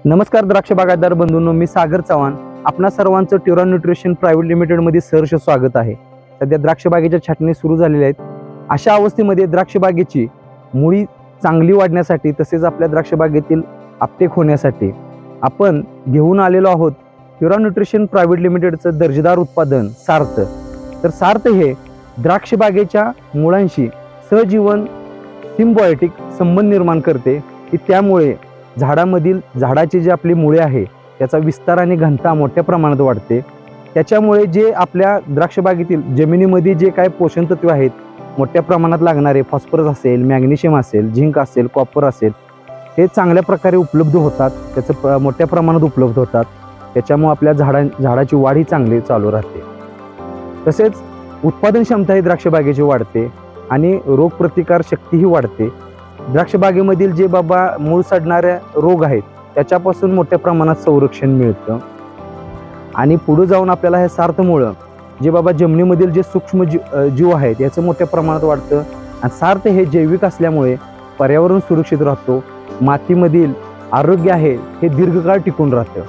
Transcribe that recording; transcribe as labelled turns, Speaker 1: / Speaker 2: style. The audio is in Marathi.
Speaker 1: नमस्कार द्राक्ष बागायतदार बंधूंनो, मी सागर चव्हाण. आपणा सर्वांचं ट्युरा न्यूट्रिशन प्रायव्हेट लिमिटेडमध्ये सहर्ष स्वागत आहे. सध्या द्राक्ष बागेच्या छाटणी सुरू झालेल्या आहेत. अशा अवस्थेमध्ये द्राक्ष बागेची मुळी चांगली वाढण्यासाठी तसेच आपल्या द्राक्ष बागेतील आपटेक होण्यासाठी आपण घेऊन आलेलो आहोत ट्युरा न्यूट्रिशन प्रायव्हेट लिमिटेडचं दर्जेदार उत्पादन सार्थ. तर सार्थ हे द्राक्ष बागेच्या मुळांशी सहजीवन सिम्बायोटिक संबंध निर्माण करते की त्यामुळे झाडाची जी आपली मुळे आहे त्याचा विस्तार आणि घनता मोठ्या प्रमाणात वाढते. त्याच्यामुळे जे आपल्या द्राक्ष बागेतील जमिनीमध्ये जे काय पोषण तत्वे आहेत मोठ्या प्रमाणात लागणारे फॉस्फरस असेल, मॅग्नेशियम असेल, झिंक असेल, कॉपर असेल, हे चांगल्या प्रकारे उपलब्ध होतात. त्याचं मोठ्या प्रमाणात उपलब्ध होतात. त्याच्यामुळे आपल्या झाडाची वाढ ही चांगली चालू राहते. तसेच उत्पादन क्षमता ही द्राक्ष बागेची वाढते आणि रोगप्रतिकार शक्तीही वाढते. द्राक्ष बागेमधील जे मूळ सडणारे रोग आहेत त्याच्यापासून मोठ्या प्रमाणात संरक्षण मिळतं आणि पुढे जाऊन आपल्याला हे सार्थमुळं जे जमिनीमधील जे सूक्ष्म जीव आहेत याचं मोठ्या प्रमाणात वाढतं. आणि सार्थ हे जैविक असल्यामुळे पर्यावरण सुरक्षित राहतो. मातीमधील आरोग्य आहे हे दीर्घकाळ टिकून राहतं.